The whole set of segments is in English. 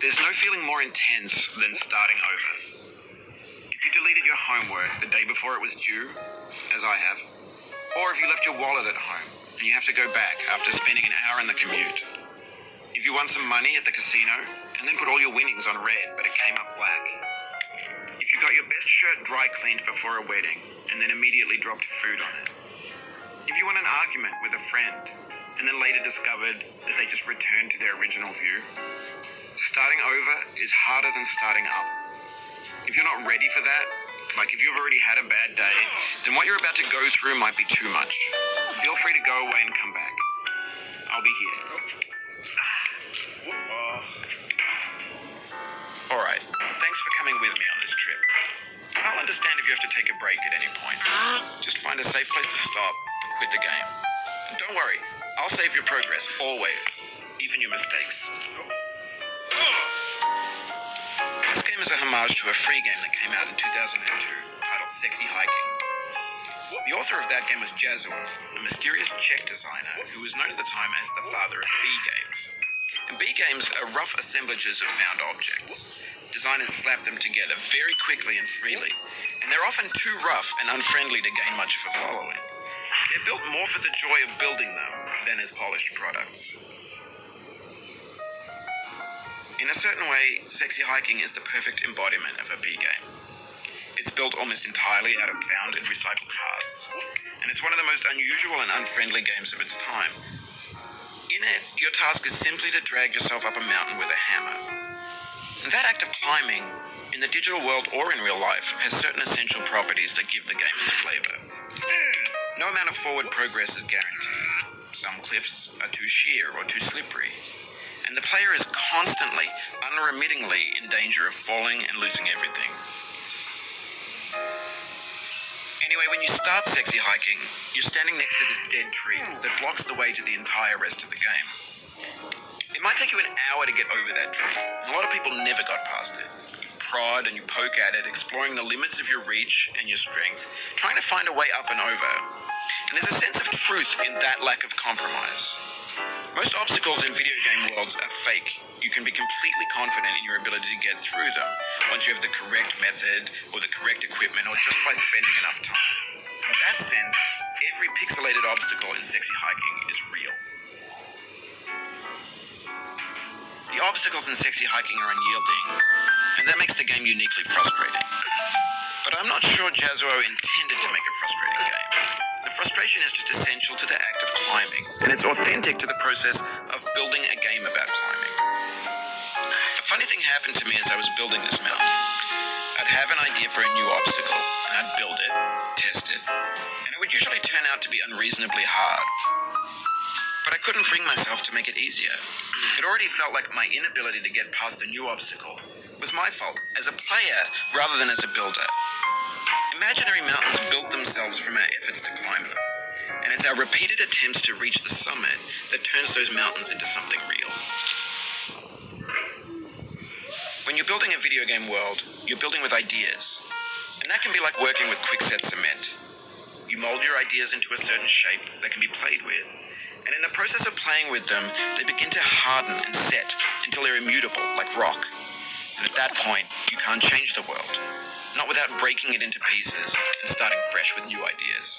There's no feeling more intense than starting over. If you deleted your homework the day before it was due, as I have, or if you left your wallet at home and you have to go back after spending an hour in the commute. If you won some money at the casino and then put all your winnings on red but it came up black. If you got your best shirt dry cleaned before a wedding and then immediately dropped food on it. If you won an argument with a friend and then later discovered that they just returned to their original view. Starting over is harder than starting up. If you're not ready for that, like if you've already had a bad day, then what you're about to go through might be too much. Feel free to go away and come back. I'll be here. Alright, thanks for coming with me on this trip. I'll understand if you have to take a break at any point. Just find a safe place to stop and quit the game. And don't worry, I'll save your progress, always. Even your mistakes. This game is a homage to a free game that came out in 2002 titled Sexy Hiking. The author of that game was Jazuo, a mysterious Czech designer who was known at the time as the father of B games. And B games are rough assemblages of found objects. Designers slap them together very quickly and freely, and they're often too rough and unfriendly to gain much of a following. They're built more for the joy of building them than as polished products. In a certain way, Sexy Hiking is the perfect embodiment of a B game. It's built almost entirely out of found and recycled parts, and it's one of the most unusual and unfriendly games of its time. In it, your task is simply to drag yourself up a mountain with a hammer. And that act of climbing, in the digital world or in real life, has certain essential properties that give the game its flavor. No amount of forward progress is guaranteed. Some cliffs are too sheer or too slippery. And the player is constantly, unremittingly in danger of falling and losing everything. Anyway, when you start Sexy Hiking, you're standing next to this dead tree that blocks the way to the entire rest of the game. It might take you an hour to get over that tree, and a lot of people never got past it. You prod and you poke at it, exploring the limits of your reach and your strength, trying to find a way up and over. And there's a sense of truth in that lack of compromise. Most obstacles in video game worlds are fake. You can be completely confident in your ability to get through them once you have the correct method or the correct equipment or just by spending enough time. In that sense, every pixelated obstacle in Sexy Hiking is real. The obstacles in Sexy Hiking are unyielding, and that makes the game uniquely frustrating. But I'm not sure Jazuo intended to make a frustrating game. The frustration is just essential to the act of climbing, and it's authentic to the process of building a game about climbing. A funny thing happened to me as I was building this mountain. I'd have an idea for a new obstacle, and I'd build it, test it, and it would usually turn out to be unreasonably hard. But I couldn't bring myself to make it easier. It already felt like my inability to get past a new obstacle was my fault as a player rather than as a builder. Imaginary mountains built themselves from our efforts to climb them, and it's our repeated attempts to reach the summit that turns those mountains into something real. When you're building a video game world, you're building with ideas, and that can be like working with quickset cement. You mold your ideas into a certain shape that can be played with, and in the process of playing with them, they begin to harden and set until they're immutable, like rock. And at that point, you can't change the world, not without breaking it into pieces and starting fresh with new ideas.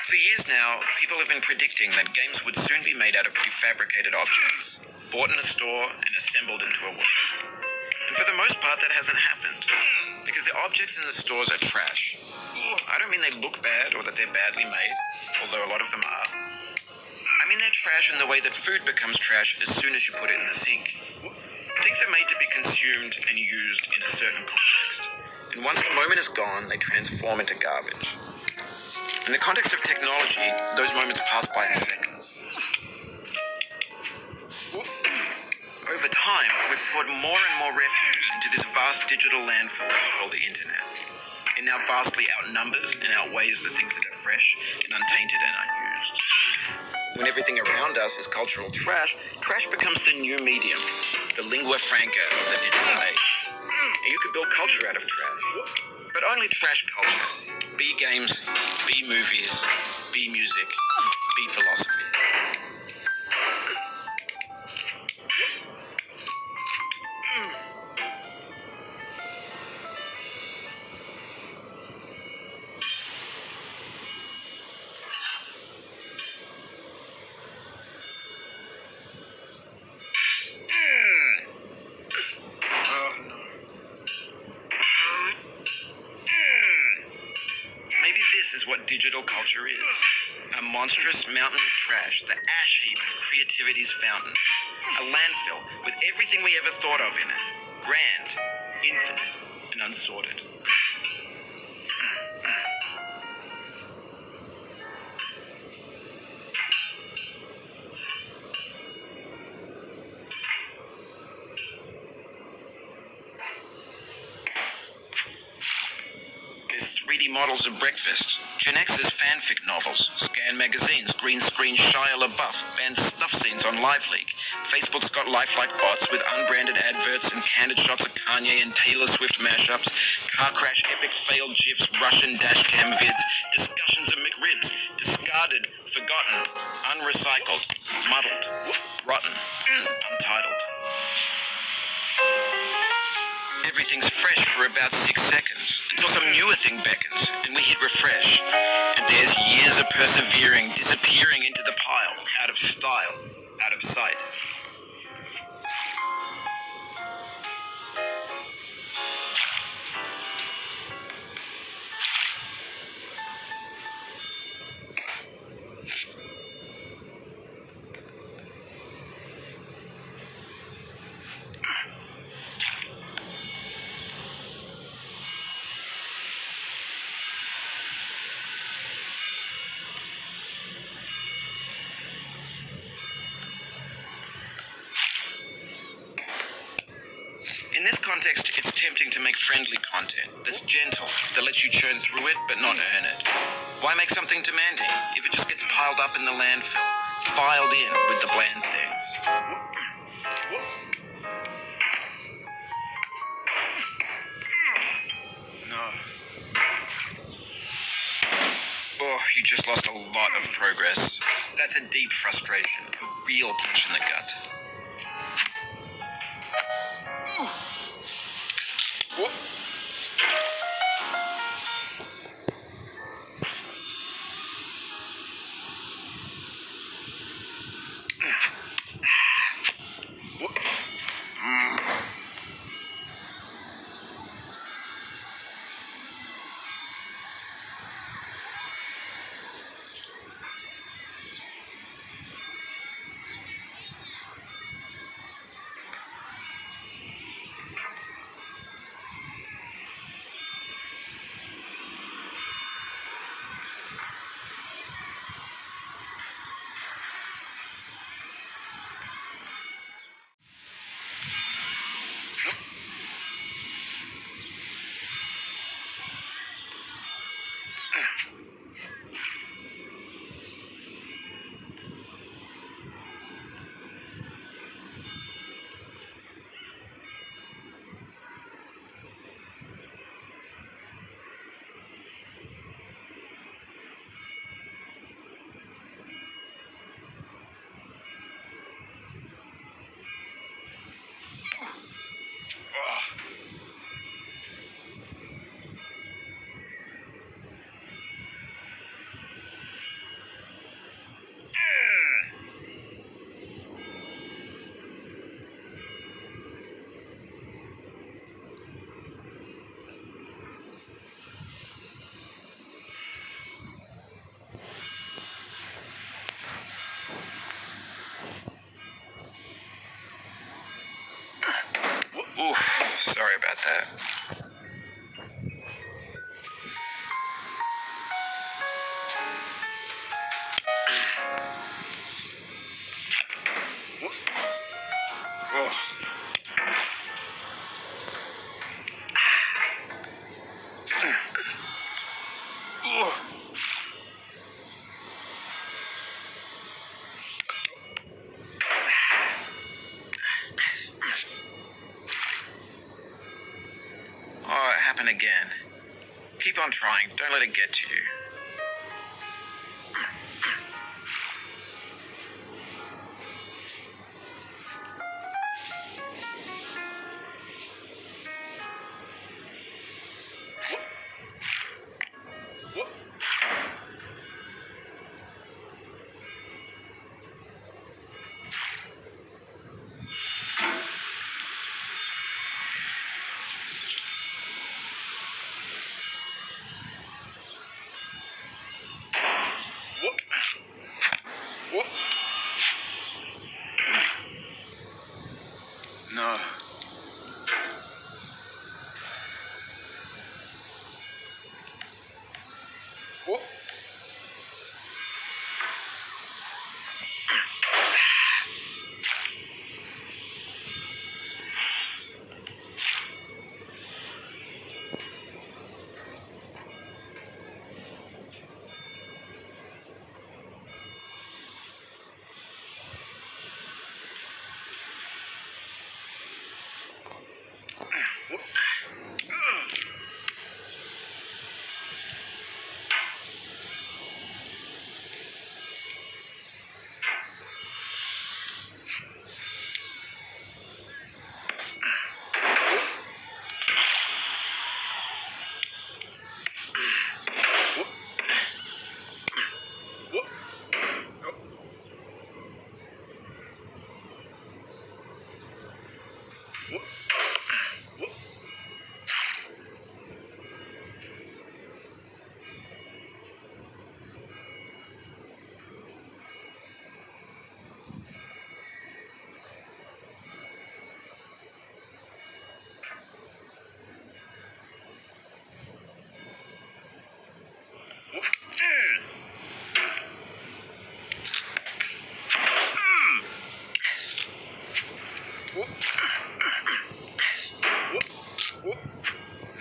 For years now, people have been predicting that games would soon be made out of prefabricated objects, bought in a store and assembled into a world. And for the most part, that hasn't happened, because the objects in the stores are trash. I don't mean they look bad or that they're badly made, although a lot of them are. I mean they're trash in the way that food becomes trash as soon as you put it in the sink. Things are made to be consumed and used in a certain context, and once the moment is gone, they transform into garbage. In the context of technology, those moments pass by in seconds. Over time, we've poured more and more refuse into this vast digital landfill that we call the internet. It now vastly outnumbers and outweighs the things that are fresh and untainted and unused. When everything around us is cultural trash, trash becomes the new medium, the lingua franca of the digital age. And you could build culture out of trash, but only trash culture. Be games, be movies, be music, be philosophy. Maybe this is what digital culture is. A monstrous mountain of trash, the ash heap of creativity's fountain. A landfill with everything we ever thought of in it. Grand, infinite, and unsorted. There's 3D models of breakfast, Gen X's fanfic novels, scan magazines, green screen Shia LaBeouf, banned snuff scenes on LiveLeak. Facebook's got lifelike bots with unbranded adverts and candid shots of Kanye and Taylor Swift mashups, car crash epic failed GIFs, Russian dashcam vids, discussions of McRibs, discarded, forgotten, unrecycled, muddled, rotten, untitled. Everything's fresh for about 6 seconds, until some newer thing beckons, and we hit refresh. And there's years of persevering, disappearing into the pile, out of style, out of sight. In this context, it's tempting to make friendly content that's gentle, that lets you churn through it but not earn it. Why make something demanding if it just gets piled up in the landfill, filed in with the bland things? No. Oh, you just lost a lot of progress. That's a deep frustration, a real punch in the gut. about that. Oh, it happened again. Keep on trying. Don't let it get to you. No.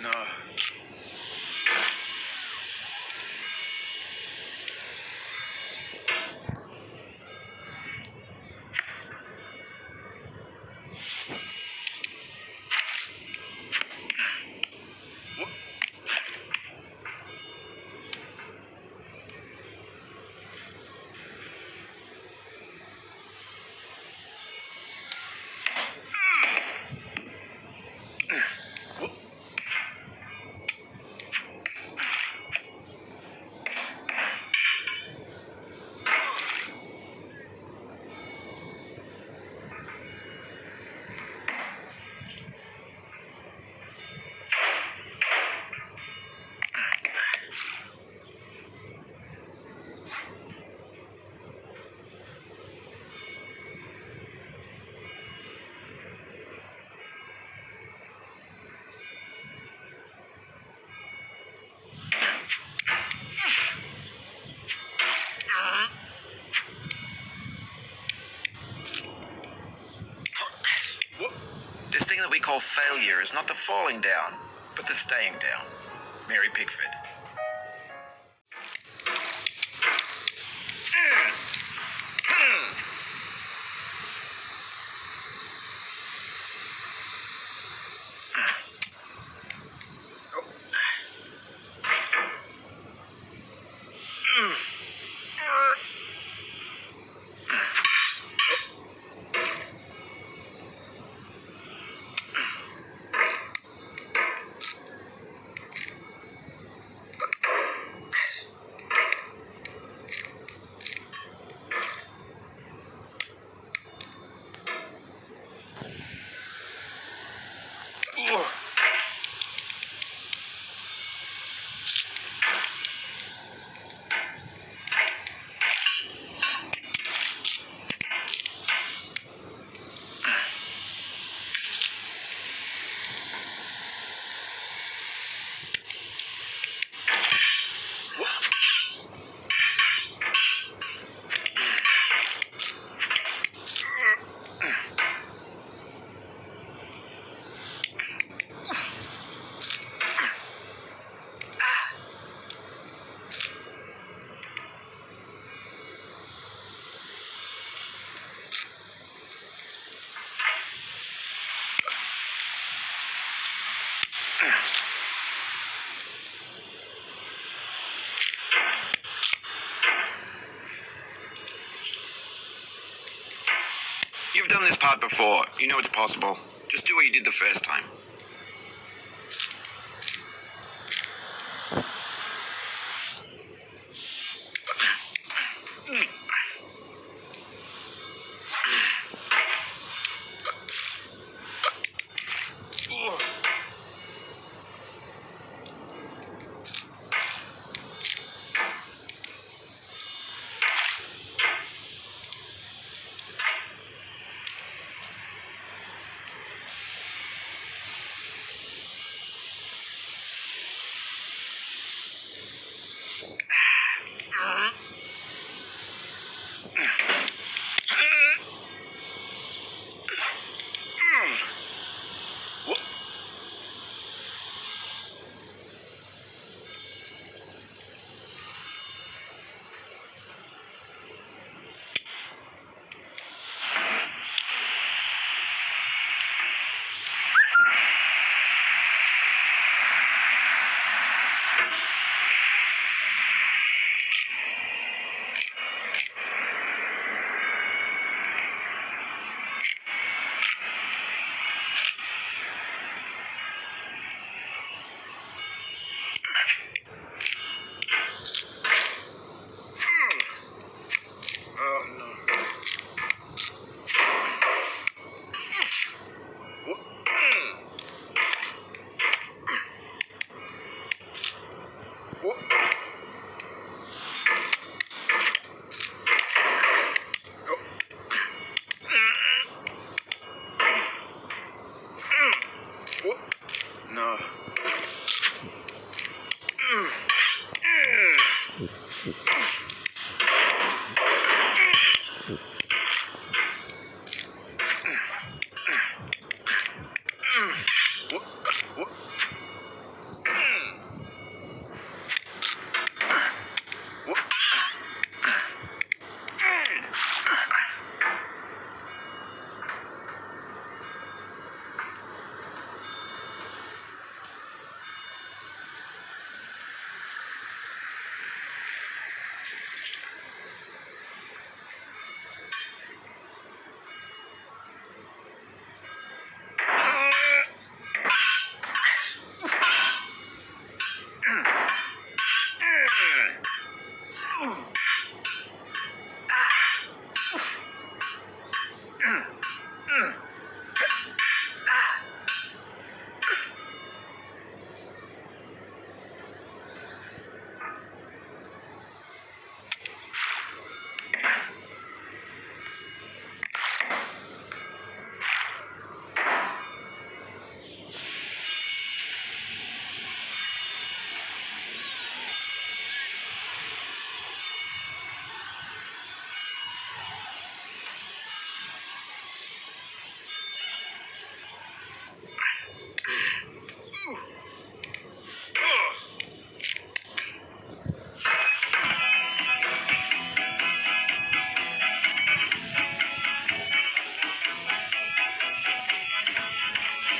No. This thing that we call failure is not the falling down, but the staying down. Mary Pickford. done this part before. You know it's possible. Just do what you did the first time. No.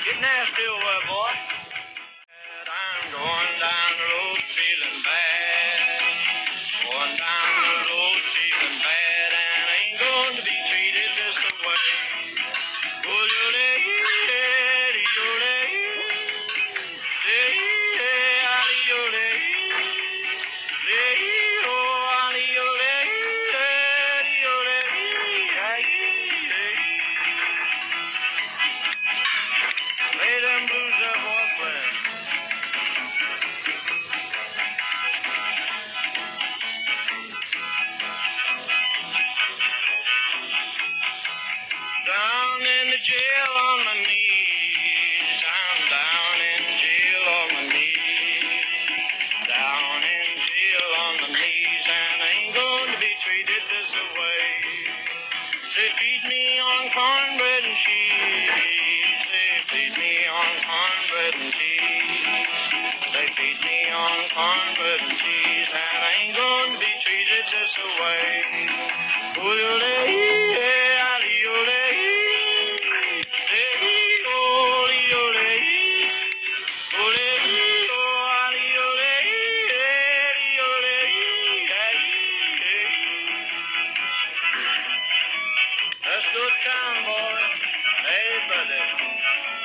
Get nasty over, boy. I'm going down the road feeling bad. Going down the road feeling bad, and I ain't going to be treated this way. Lay them blues up, boyfriend. Down in the jail on my knees. I'm down in jail on my knees. Down in jail on my knees, and I ain't going to be treated this way. They feed me on cornbread and cheese. They feed me on cornbread and cheese. They feed me on cornbread and cheese, and I ain't going to be treated this way. Let's go to town, boys. holiday.